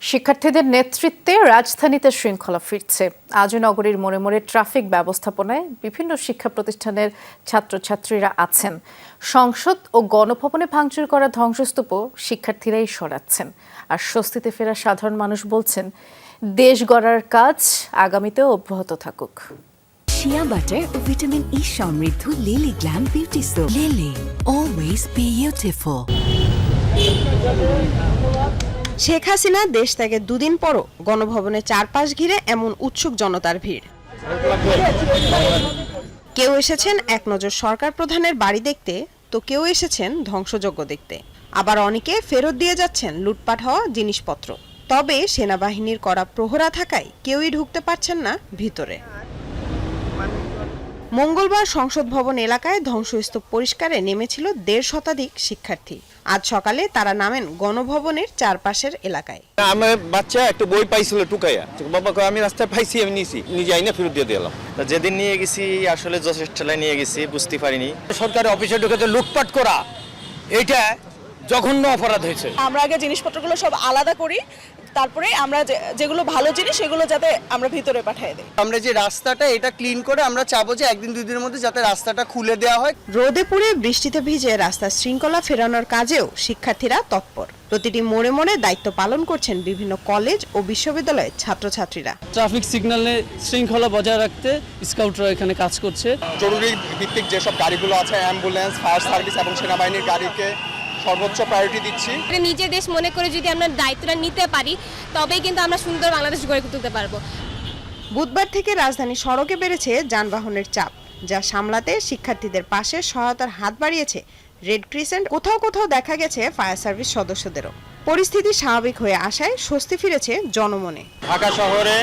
শিক্ষার্থীদের নেতৃত্বে রাজধানীতে শৃঙ্খলা ফিরছে। আজও নগরীর মোড়ে মোড়ে ট্রাফিক ব্যবস্থাপনায় বিভিন্ন শিক্ষা প্রতিষ্ঠানের ছাত্রছাত্রীরা আছেন। সংসদ ও গণভবনে ভাঙচুর করা ধ্বংসস্তূপও শিক্ষার্থীরাই সরাচ্ছেন। আর স্বস্তিতে ফেরা সাধারণ মানুষ বলছেন, দেশ গড়ার কাজ আগামীতেও অব্যাহত থাকুক। শিয়া বাটার ও ভিটামিন ই সমৃদ্ধ lily glam beauty soap. Lily, always beautiful. Sheikh Hasina দেশ ত্যাগের দুদিন পরও গণভবনের চারপাশ ঘিরে এমন উৎসুক জনতার ভিড়। কেউ এসেছেন এক নজর সরকার প্রধানের বাড়ি দেখতে, তো কেউ এসেছেন ধ্বংসযজ্ঞ দেখতে। আবার অনেকে ফেরত দিয়ে যাচ্ছেন লুটপাট হওয়া জিনিসপত্র। তবে সেনাবাহিনীর কড়া প্রহরা থাকায় কেউই ঢুকতে পারছেন না ভিতরে। মঙ্গলবার সংসদ ভবন এলাকায় ধ্বংসস্তূপ পরিষ্কারে নেমেছিল ১৫০ শতাধিক শিক্ষার্থী। আজ সকালে তারা নামেন গণভবনের চারপাশের এলাকায়। আমার বাচ্চা একটা বই পাইছিল টুকাইয়া, বাবা আমি রাস্তায় পাইছি, আমি নিয়েছি, নিজে আইনা ফেরত দিয়ে দিলাম। যেদিন নিয়ে গেছি আসলে যথেষ্ট নিয়ে গেছি, বুঝতে পারিনি। সরকারি অফিসে ঢুকে লুটপাট করা এটা জঘন্য অপরাধ হয়েছে। আমরা আগে জিনিসপত্রগুলো সব আলাদা করি, তারপরে আমরা যেগুলো ভালো জিনিস সেগুলো যাতে আমরা ভিতরে পাঠিয়ে দিই। আমরা যে রাস্তাটা এটা ক্লিন করে আমরা চাবো যে একদিন দুই দিনের মধ্যে যাতে রাস্তাটা খুলে দেওয়া হয়। রোদে পুড়ে বৃষ্টিতে ভিজে রাস্তার শৃঙ্খলা ফেরানোর কাজেও শিক্ষার্থীরা তৎপর। প্রতিটি মোড়ে মোড়ে দায়িত্ব পালন করছেন বিভিন্ন কলেজ ও বিশ্ববিদ্যালয়ের ছাত্রছাত্রীরা। ট্রাফিক সিগন্যালে শৃঙ্খলা বজায় রাখতে স্কাউটরা এখানে কাজ করছে। জরুরি ভিত্তিক যেসব গাড়িগুলো আছে, অ্যাম্বুলেন্স, ফায়ার সার্ভিস এবং সেনাবাহিনীর গাড়িকে সর্বোচ্চ প্রায়োরিটি দিচ্ছি। নিজের দেশ মনে করে যদি আমরা দায়িত্বটা নিতে পারি, তবেই কিন্তু আমরা সুন্দর বাংলাদেশ গড়ে তুলতে পারবো। বুধবার থেকে রাজধানী সড়কে বেড়েছে যানবাহনের চাপ, যা সামলাতে শিক্ষার্থীদের পাশে সহায়তার হাত বাড়িয়েছে রেড ক্রিসেন্ট। কোথাও কোথাও দেখা গেছে ফায়ার সার্ভিস সদস্যদেরও। পরিস্থিতি স্বাভাবিক হয়ে আসায় স্বস্তি ফিরেছে জনমনে। ঢাকা শহরে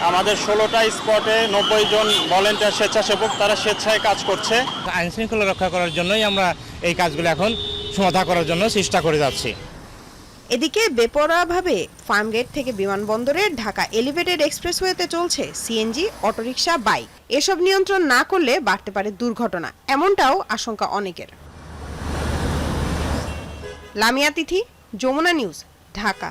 আমাদের 16টা স্পটে 90 জন ভলেন্টিয়ার স্বেচ্ছাসেবক তারা স্বেচ্ছায় কাজ করছে। আইন শৃঙ্খলা রক্ষা করার জন্যই আমরা এই কাজগুলো এখন সমাধা করার জন্য চেষ্টা করে যাচ্ছি। এদিকে বেপরোয়াভাবে ফার্মগেট থেকে বিমানবন্দরে ঢাকা এলিভেটেড এক্সপ্রেসওয়েতে চলছে সিএনজি, অটোরিকশা, বাইক। এসব নিয়ন্ত্রণ না করলে বাড়তে পারে দুর্ঘটনা, এমনটাও আশঙ্কা অনেকের। লামিয়া তিথি, যমুনা নিউজ, ঢাকা।